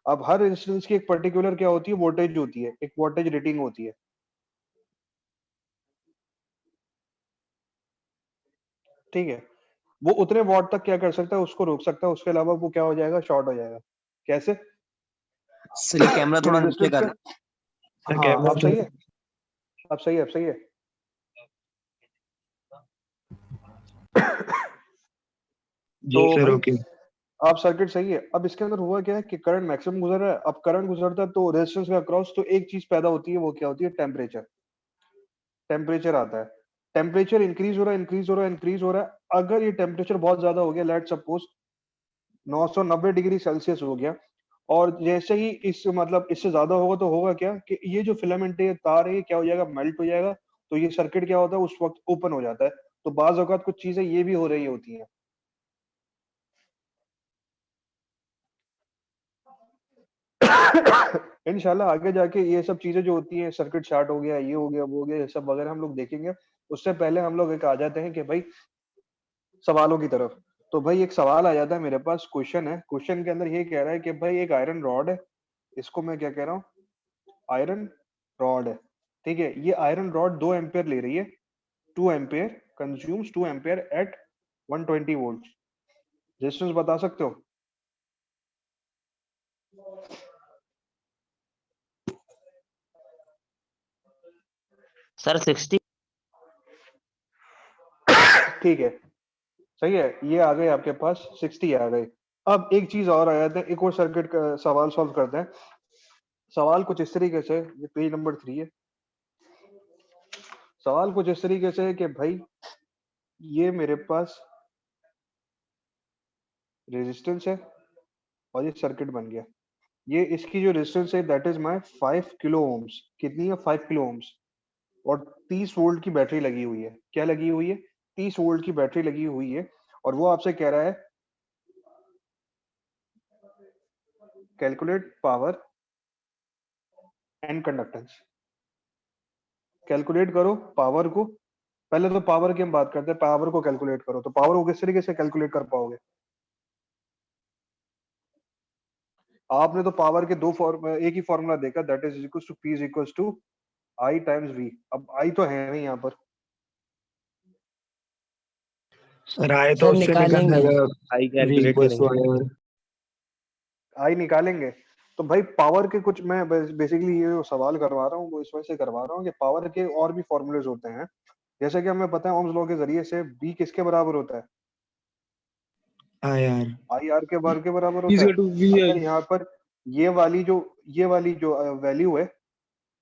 अब हर रेजिस्टेंस की एक पर्टिकुलर क्या होती है? वोल्टेज होती है, एक वोल्टेज रेटिंग होती है। ठीक है, वो उतने वॉट तक क्या कर सकता है? उसको रोक सकता है। उसके अलावा वो क्या हो जाएगा? शॉर्ट हो जाएगा। कैसे? सर कैमरा ये थोड़ा नीचे रेजिस्टेंस कर। पे हाँ, अब सही है, अब सही है, अब सही है। जी तो सर भाई ओके आप सर्किट सही है। अब इसके अंदर हुआ क्या है कि करंट मैक्सिमम गुजर रहा है। अब करंट गुजरता है तो रेजिस्टेंस के अक्रॉस तो एक चीज पैदा होती है, वो क्या होती है? टेम्परेचर। टेम्परेचर आता है। टेम्परेचर इंक्रीज हो रहा है, इंक्रीज हो रहा है, इंक्रीज हो रहा है। अगर ये टेम्परेचर बहुत ज्यादा हो गया, लेट सपोज 990 डिग्री सेल्सियस हो गया, और जैसे ही इस मतलब इससे ज्यादा होगा तो होगा क्या कि ये जो फिलामेंट है, ये तार है, ये क्या हो जाएगा? मेल्ट हो जाएगा। तो ये सर्किट क्या होता है? उस वक्त ओपन हो जाता है। तो बाज औकात कुछ चीजें ये भी हो रही होती हैं। इंशाल्लाह आगे जाके ये सब चीजें जो होती हैं, सर्किट शार्ट हो गया, ये हो गया, वो हो गया, ये सब वगैरह हम लोग देखेंगे। उससे पहले हम लोग एक आ जाते हैं कि भाई सवालों की तरफ। तो भाई एक सवाल आ जाता है मेरे पास, क्वेश्चन है। क्वेश्चन के अंदर ये कह रहा है कि भाई एक आयरन रॉड है, इसको मैं क्या कह रहा हूँ? आयरन रॉड है, ठीक है। ये आयरन रॉड 2 एम्पियर ले रही है, 2 ampere consumes 2 ampere at 120 volt. Resistance बता सकते हो? सर 60। ठीक है, सही है, ये आ गए आपके पास 60 आ गए। अब एक चीज और आ जाते हैं, एक और सर्किट का सवाल सॉल्व करते हैं। सवाल कुछ इस तरीके से, ये पेज नंबर 3 है। सवाल कुछ इस तरीके से है कि भाई ये मेरे पास रेजिस्टेंस है और ये सर्किट बन गया। ये इसकी जो रेजिस्टेंस है that is my 5 kilo ohms. कितनी है? 5 किलो ओम्स। और 30 वोल्ट की बैटरी लगी हुई है। क्या लगी हुई है? 30 वोल्ट की बैटरी लगी हुई है। और वो आपसे कह रहा है calculate power and conductance. Calculate करो पावर को। पहले तो पावर की हम बात करते हैं, पावर को कैलकुलेट करो। तो पावर को किस तरीके से कैलकुलेट कर पाओगे? आपने तो पावर के एक ही फॉर्मूला देखा, that is equal to P is equal to I times V. अब आई तो है नहीं यहाँ पर। सर आए तो सर उससे निकलना निकालेंगे। है, आई कैलकुलेट करेंगे। आई निकालेंगे तो भाई पावर के कुछ, मैं बेसिकली ये जो सवाल करवा रहा हूँ वो इस वजह से करवा रहा हूँ कि पावर के और भी फॉर्मूलेज होते हैं। जैसे कि हमें पता है ओम्स लॉ के जरिए से बी किसके बराबर होता है? यार आई आर के वर्ग के बराबर होता है। अगर यहाँ पर ये वाली जो वैल्यू है,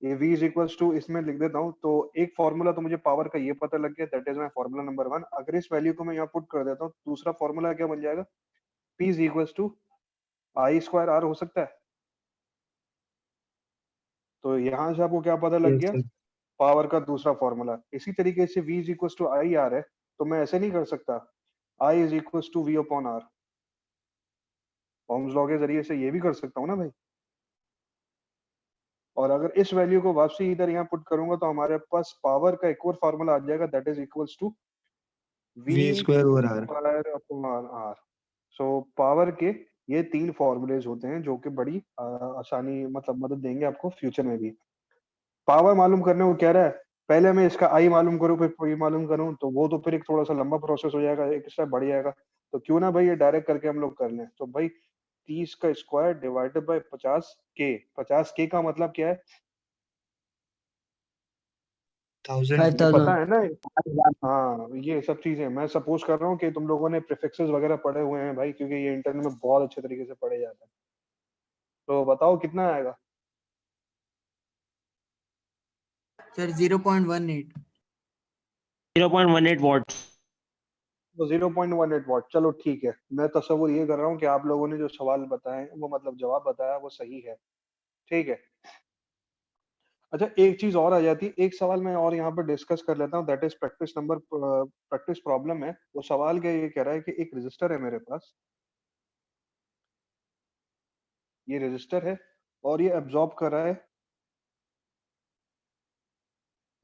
ये v इज इक्वल्स टू, इसमें लिख देता हूँ। तो एक फॉर्मूला तो मुझे पावर का ये पता लग गया, that is my formula number 1। अगर इस वैल्यू को मैं यहाँ पुट कर देता हूँ, दूसरा फॉर्मूला क्या बन जाएगा? p is equals to I square R हो सकता है। तो यहाँ से आपको क्या पता लग गया? पावर का दूसरा फॉर्मूला। इसी तरीके से v is equals to I R है, तो मैं ऐसे नहीं कर सकता, I is equals to v upon R. Ohm's law के जरिए से ये भी कर सकता हूँ ना भाई। और अगर इस वैल्यू को वापसी इधर यहाँ पुट करूंगा तो हमारे पास पावर का एक और फॉर्मूला आ जाएगा, that is equals to V square over R. Upon R. So power के ये 3 फॉर्मूलेज होते हैं जो कि बड़ी आसानी, मतलब मदद देंगे आपको फ्यूचर में भी। पावर मालूम करने को कह रहा है, पहले मैं इसका आई मालूम करूं फिर पी मालूम करूं, तो वो तो फिर एक थोड़ा सा लंबा प्रोसेस हो जाएगा, एक स्टेप बढ़ जाएगा। तो क्यों ना भाई ये डायरेक्ट करके हम लोग कर लें। तो भाई 30 का square divided by 50k। 50k का मतलब क्या है? 1000। ये पता है ना? हाँ, ये सब चीजें मैं सपोज कर रहा हूँ कि तुम लोगों ने प्रीफिक्सेस वगैरह पढ़े हुए हैं भाई, क्योंकि ये इंटरनेट में बहुत अच्छे तरीके से पढ़े जाते हैं। तो बताओ कितना आएगा? सर 0.18। 0.18 वॉट। तो 0.18 वॉट। चलो ठीक है, मैं तस्वीर ये कर रहा हूँ कि आप लोगों ने जो सवाल बताए वो, मतलब जवाब बताया वो सही है, ठीक है। अच्छा, एक चीज और आ जाती है, एक सवाल मैं और यहाँ पर डिस्कस कर लेता हूँ, दैट इज प्रैक्टिस प्रॉब्लम है। वो सवाल क्या ये कह रहा है कि एक रजिस्टर है मेरे पास, ये रजिस्टर है और ये एब्जॉर्ब कर रहा है,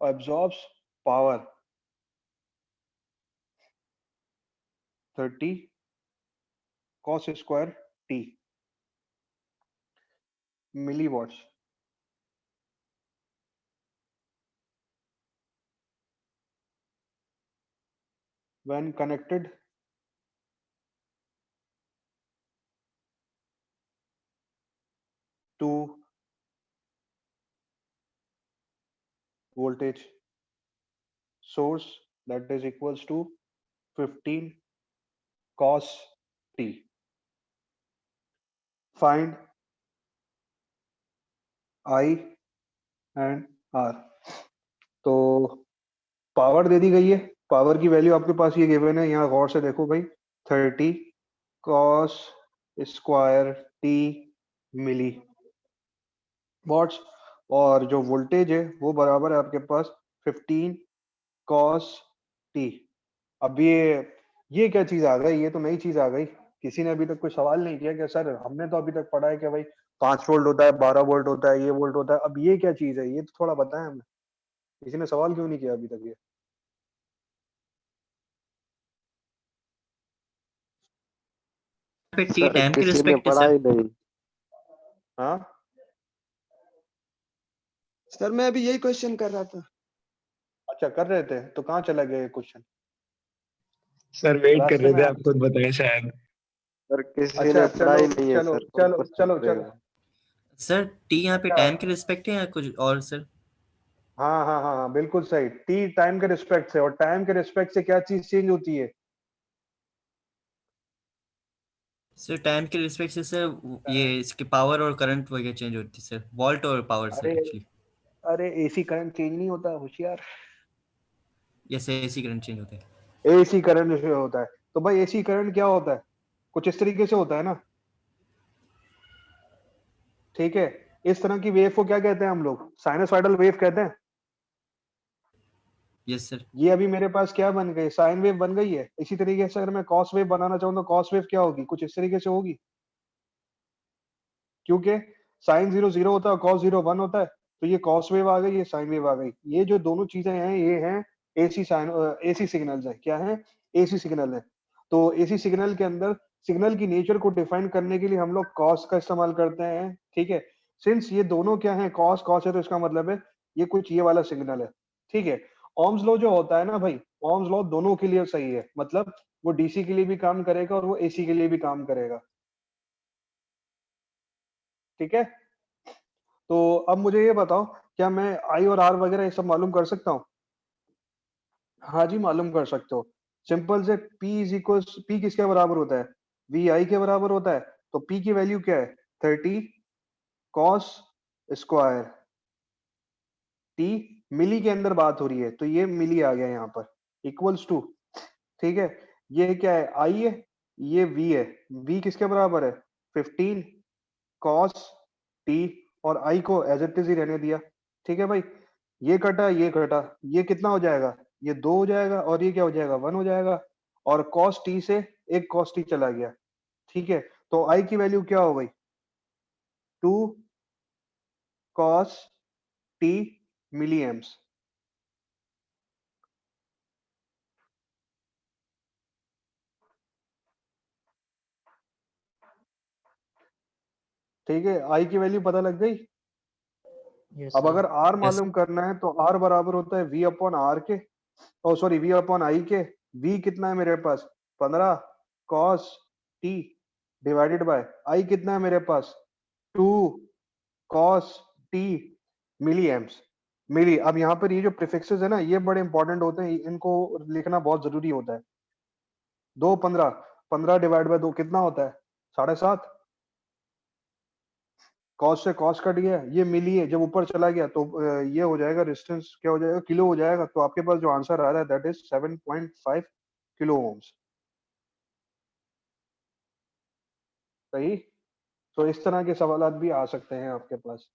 absorbs power 30 cos square t milliwatts। when connected to voltage source that is equals to 15 cos t। find I and R। तो पावर दे दी गई है, पावर की वैल्यू आपके पास ये गिवन है, यहाँ गौर से देखो भाई, 30 cos स्क्वायर t मिली वॉट्स। और जो वोल्टेज है वो बराबर है आपके पास 15 cos t। अब ये क्या चीज आ गई? ये तो नई चीज आ गई, किसी ने अभी तक कोई सवाल नहीं किया कि सर हमने तो अभी तक पढ़ा है कि भाई 5 वोल्ट होता है, 12 वोल्ट होता है, ये वोल्ट होता है, अब ये क्या चीज है? ये तो थोड़ा बताएं हमें, किसी ने सवाल क्यों नहीं किया अभी तक ये? पे टी टाइम के किसी ने रिस्पेक्ट है पढ़ा सर। ही नहीं। हाँ, सर मैं अभी यही क्वेश्चन कर रहा था। अच्छा कर रहे थे, तो कहाँ चला गया ये क्वेश्चन? सर वेट कर रास्ते रहे में थे, आ आप खुद बताएं शायद। सर किसी अच्छा ने पढ़ाई चलो नहीं है चलो सर, कौन चलो क्वेश्चन चलो चलो। करेगा? सर टी यहाँ पे क्या? टाइम के रिस्पेक्ट है या कुछ और सर? हाँ हाँ हाँ हाँ बिल्कुल सही, टी टाइम के रिस्पेक्ट से, और टाइम के रिस्पेक्ट से क्या चीज चेंज होती है? सर टाइम के रिस्पेक्ट से सर ये इसके पावर और करंट वगैरह चेंज होती है सर, वोल्ट और पावर सर अरे एक्चुअली। अरे एसी करंट चेंज नहीं होता होशियार। जैसे एसी करंट चेंज होता है। एसी करंट जो होता है, तो भाई एसी करंट क्या होता है? कुछ इस तरीके से होता है ना, ठीक है। इस तरह की वेव को क्या कहते हैं हम लोग? साइनसॉइडल वेव कहते हैं। Yes sir. ये अभी मेरे पास क्या बन गई? साइन वेव बन गई है। इसी तरीके से अगर मैं कॉस वेव बनाना चाहूँ तो कॉस वेव क्या होगी? कुछ इस तरीके से होगी, क्योंकि साइन 0 0 होता है, कॉस 0 1 होता है। तो ये कॉस वेव आ गई, ये साइन वेव आ गई। ये जो दोनों चीजें हैं ये हैं एसी सिग्नल्स है। क्या है? एसी सिग्नल है। तो एसी सिग्नल के अंदर सिग्नल की नेचर को डिफाइन करने के लिए हम लोग कॉस का इस्तेमाल करते हैं, ठीक है। सिंस ये दोनों क्या है, कॉस कॉस है, तो इसका मतलब है ये कुछ ये वाला सिग्नल है, ठीक है। ओम्स लॉ जो होता है ना भाई, ओम्स लॉ दोनों के लिए सही है, मतलब वो डीसी के लिए भी काम करेगा और वो एसी के लिए भी काम करेगा, ठीक है। तो अब मुझे ये बताओ, क्या मैं आई और आर वगैरह ये सब मालूम कर सकता हूँ? हाँ जी मालूम कर सकते हो। सिंपल से P इज इक्वल, P किसके बराबर होता है? वी आई के बराबर होता है। तो P की वैल्यू क्या है? 30 कॉस स्क्वायर टी। मिली के अंदर बात हो रही है, तो ये मिली आ गया यहाँ पर, इक्वल्स टू, ठीक है। ये क्या है? आई है, ये V है। V किसके बराबर है? 15 कॉस टी, और आई को एज इट इज ही रहने दिया, ठीक है भाई। ये कटा, ये कटा, ये कितना हो जाएगा? ये 2 हो जाएगा, और ये क्या हो जाएगा? 1 हो जाएगा। और कॉस टी से एक कॉस टी चला गया, ठीक है। तो आई की वैल्यू क्या हो गई? 2 कॉस टी मिली एम्स। ठीक है, आई की वैल्यू पता लग गई। यस अब सर। अगर आर मालूम करना है तो आर बराबर होता है वी अपॉन आर के, ओ सॉरी वी अपॉन आई के। वी कितना है मेरे पास? 15 कॉस टी डिवाइडेड बाय आई कितना है मेरे पास? 2 कॉस टी मिली एम्स। मिली, अब यहाँ पर ये जो प्रीफिक्सेस है ना, ये बड़े इंपॉर्टेंट होते हैं, इनको लिखना बहुत जरूरी होता है। 2 15, 15 डिवाइड बाय 2 कितना होता है? 7.5। कॉस से कॉस कट गया, ये मिली है, जब ऊपर चला गया तो ये हो जाएगा रेजिस्टेंस, क्या हो जाएगा? किलो हो जाएगा। तो आपके पास जो आंसर आ रहा है दैट इज 7.5 किलो ओम्स, सही। तो इस तरह के सवाल भी आ सकते हैं आपके पास।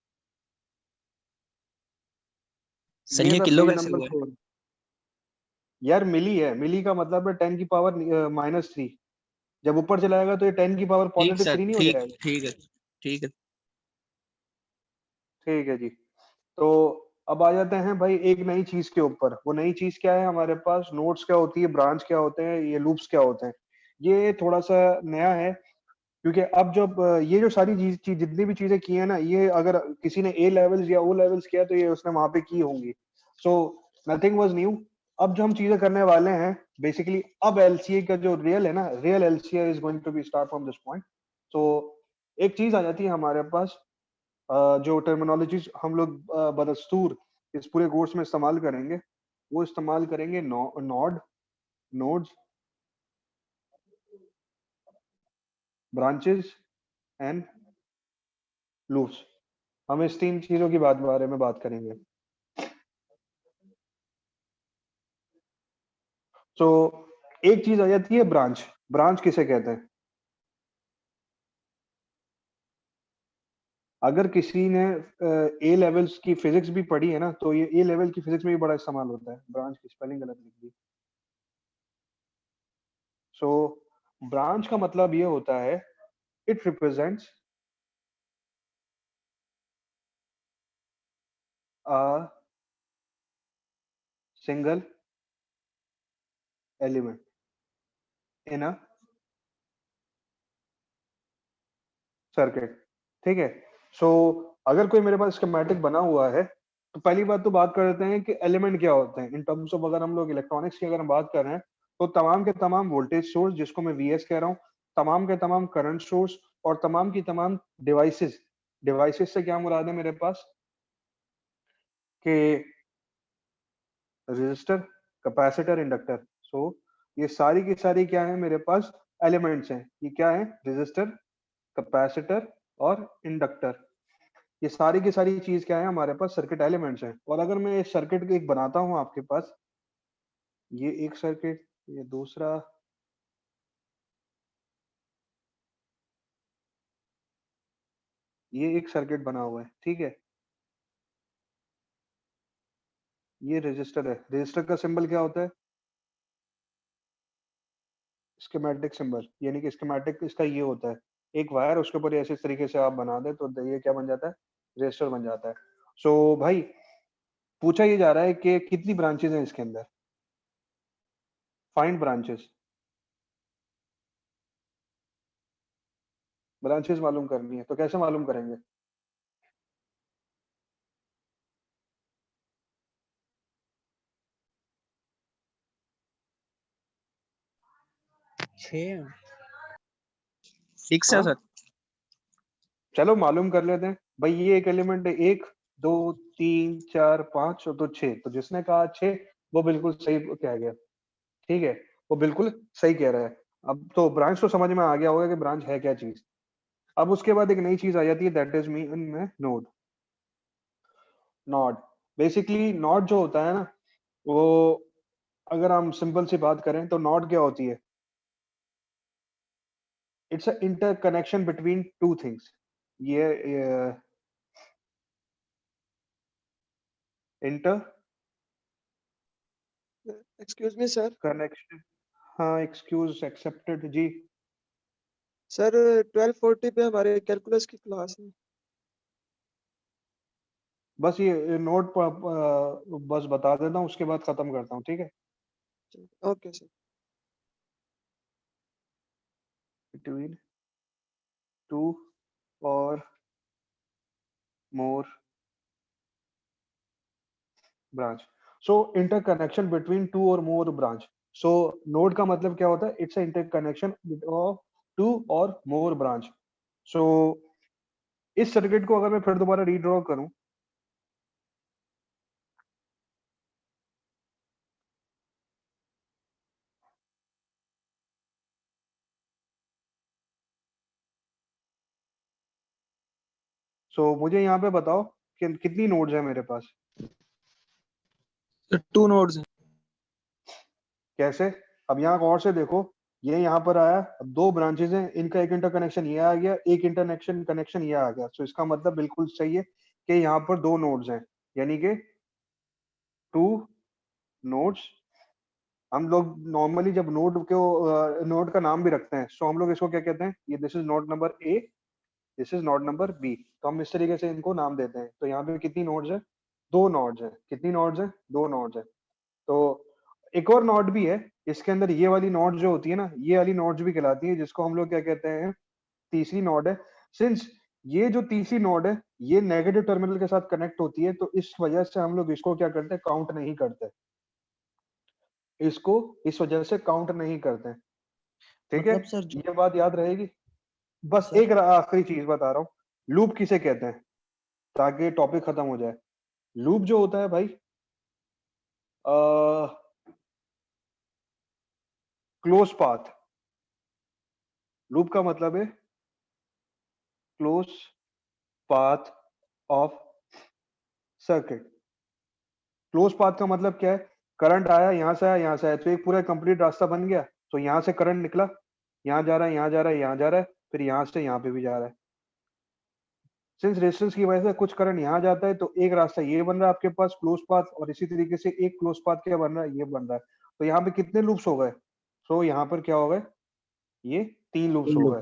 सर ये ये था किलो पेज कैसे नंबर हुआ है? 4। यार मिली है, मिली का मतलब है 10 की पावर -3। जब ऊपर चलाएगा तो ये 10 की पावर ठीक सर, +3 नहीं हो ठीक जाएगा? ठीक है, ठीक है। ठीक है जी। तो अब आ जाते हैं भाई एक नई चीज के ऊपर। वो नई चीज क्या है हमारे पास? नोड्स क्या होती है, ब्रांच क्या होते हैं, ये लूप्स क्या होते हैं। ये थोड़ा सा नया है, क्योंकि अब जब ये जो सारी चीज जितनी भी चीजें की है ना, ये अगर किसी ने ए लेवल्स या ओ लेवल्स किया तो ये उसने वहां पे की होंगी। So nothing was new. अब जो हम चीजें करने वाले हैं बेसिकली, अब एलसीए का जो रियल है ना, real LCA is going to be start from this point. तो एक चीज आ जाती है हमारे पास, जो टर्मिनोलॉजीज हम लोग बदस्तूर इस पूरे कोर्स में इस्तेमाल करेंगे, वो इस्तेमाल करेंगे node, nodes, branches and loops. हम इस 3 चीजों की बारे में बात करेंगे। तो एक चीज आ जाती है ब्रांच। ब्रांच किसे कहते हैं? अगर किसी ने ए लेवल्स की फिजिक्स भी पढ़ी है ना, तो ये ए लेवल की फिजिक्स में भी बड़ा इस्तेमाल होता है। ब्रांच की स्पेलिंग गलत लिख दी। सो ब्रांच का मतलब ये होता है, it represents a single element in a circuit, ठीक है। सो अगर कोई मेरे पास स्कीमेटिक बना हुआ है, तो पहली बात तो बात करते हैं कि एलिमेंट क्या होते हैं इन टर्म्स ऑफ, अगर हम लोग इलेक्ट्रॉनिक्स की अगर हम बात कर रहे हैं तो तमाम के तमाम वोल्टेज सोर्स जिसको मैं वीएस कह रहा हूँ, तमाम के तमाम करंट सोर्स और तमाम की तमाम डिवाइसेस। डिवाइसेस से क्या मुराद है मेरे पास कि रेजिस्टर, कैपेसिटर, इंडक्टर। सो ये सारी की सारी क्या है मेरे पास एलिमेंट्स हैं। ये क्या है? रेजिस्टर, कैपेसिटर और इंडक्टर। ये सारी की सारी चीज क्या है हमारे पास सर्किट एलिमेंट्स हैं। और अगर मैं इस सर्किट एक बनाता हूं आपके पास, ये एक सर्किट, ये दूसरा, ये एक सर्किट बना हुआ है, ठीक है। ये रेजिस्टर है। रेजिस्टर का सिंबल क्या होता है? स्कीमेटिक सिंबल, यानी कि स्कीमेटिक इसका ये होता है एक वायर, उसके ऊपर ऐसे तरीके से आप बना दे तो ये क्या बन जाता है? रेजिस्टर बन जाता है। सो भाई पूछा ये जा रहा है कि कितनी ब्रांचेस हैं इसके अंदर, फाइंड ब्रांचेस। ब्रांचेस मालूम करनी है तो कैसे मालूम करेंगे? सिक्स है हाँ सर। चलो मालूम कर लेते हैं भाई। ये एक एलिमेंट है, 1 2 3 4 5 और तो 6। तो जिसने कहा 6 वो बिल्कुल सही कह गया, ठीक है, वो बिल्कुल सही कह रहा है। अब तो ब्रांच तो समझ में आ गया होगा कि ब्रांच है क्या चीज। अब उसके बाद एक नई चीज आ जाती है, दैट इज मीन में नोड। नोड बेसिकली, नोड जो होता है ना वो, अगर हम सिंपल सी बात करें तो नोड क्या होती है? It's a interconnection between two things. ये inter excuse me sir. Connection, हाँ एक्सक्यूज एक्सेप्टेड जी। सर 12:40 पे हमारे कैलकुलस की क्लास है। बस ये नोट बस बता देता हूँ, उसके बाद खत्म करता हूँ, ठीक है। Okay sir. बिटवीन टू और मोर branch. So interconnection between to और मोर ब्रांच। सो नोड का मतलब क्या होता है? इट्स इंटरकनेक्शन ऑफ टू और मोर ब्रांच। सो इस सर्किट को अगर मैं फिर दोबारा रीड्रॉ करूं, सो मुझे यहाँ पे बताओ कि कितनी नोड्स है मेरे पास। 2 नोड्स हैं। कैसे? अब यहाँ गौर से देखो, ये यहाँ पर आया, अब 2 ब्रांचेस हैं, इनका एक इंटरकनेक्शन ये आ गया, एक इंटरकनेक्शन कनेक्शन ये आ गया। सो इसका मतलब बिल्कुल सही है कि यहाँ पर 2 नोड्स हैं, यानी कि 2 नोड्स। हम लोग नॉर्मली जब नोड को नोड का नाम भी रखते हैं, सो हम लोग इसको क्या कहते हैं? ये this is node number A, this is node number B. तो हम इस तरीके से इनको नाम देते हैं। तो यहाँ पे कितनी नोड्स है? 2 नोड्स है। कितनी नोड्स है? 2 नोड्स है। तो एक और नोड भी है इसके अंदर, ये वाली नोड जो होती है ना, ये वाली नोड्स भी कहलाती है, जिसको हम लोग क्या कहते हैं? तीसरी नोड है। सिंस ये जो तीसरी नोड है ये नेगेटिव टर्मिनल के साथ कनेक्ट होती है, तो इस वजह से हम लोग इसको क्या करते हैं? काउंट नहीं करते। इसको इस वजह से काउंट नहीं करते, ठीक है। मतलब सर जो ये बात याद रहेगी। बस सर एक आखिरी चीज बता रहा हूँ, लूप किसे कहते हैं, ताकि टॉपिक खत्म हो जाए। लूप जो होता है भाई, क्लोज पाथ। लूप का मतलब है close path of circuit. Close path का मतलब क्या है? करंट आया, यहां से आया, यहां से आया, तो एक पूरा कंप्लीट रास्ता बन गया। तो यहां से करंट निकला, यहाँ जा रहा है, यहाँ जा रहा है, यहाँ जा रहा है, फिर यहाँ से यहाँ पे भी जा रहा है। सिंस रेजिस्टेंस की वजह से कुछ करंट यहाँ जाता है, तो एक रास्ता ये बन रहा है आपके पास क्लोज पाथ, और इसी तरीके से एक क्लोज पाथ क्या बन रहा है? ये बन रहा है। तो यहाँ पे कितने लूप्स हो गए? तो यहाँ पर क्या हो गए? ये 3 लूप्स हो गए,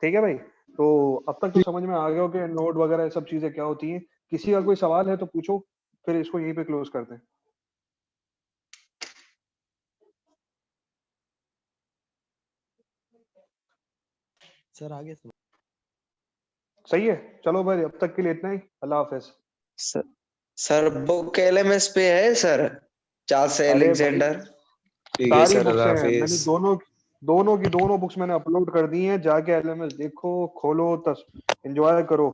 ठीक है भाई। तो अब तक तो समझ में आ गया हो कि नोड वगैरह ये सब चीजें क्या होती हैं। किसी का कोई सवाल है तो पूछो, फिर इसको यहीं पे क्लोज करते हैं। सर आगे सर। सही है, चलो भाई अब तक के लिए इतना ही। अल्लाह हाफिज। सर सर बुक एलएमएस पे है सर, चार्ल्स अरे भाई अलेक्जेंडर। ठीक है सारी सर, बुक्स अल्लाह हैं, मैंने हाफिज। दोनों बुक्स मैंने अपलोड कर दी हैं, जाके एलएमएस देखो, खोलो, एंजॉय करो।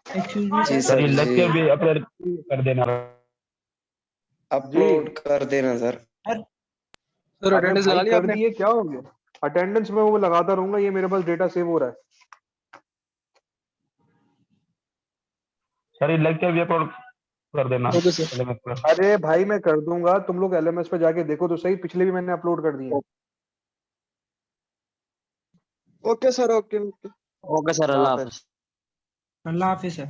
एक्सक्यूज मी जी सर। सर ये सर जी, लेक्चर भी अपलोड कर देना। अपलोड कर देना सर। सर अरे अटेंडेंस भाई लगा लिया कर आपने? दिए, क्या हो गया? अटेंडेंस में वो लगाता रहूंगा, ये मेरे पास डेटा सेव हो रहा है। सर ये लेक्चर भी अपलोड कर देना ओके सर। LMS पर। अरे भाई मैं कर दूंगा, तुम लोग एलएमएस पे जाके देखो तो सही, पिछले भी मैंने अपलोड कर दिए हैं। Okay sir, okay okay. Okay sir, अल्लाह अल्लाह हाफिज। हाफिज। अल्लाह हाफिज सर।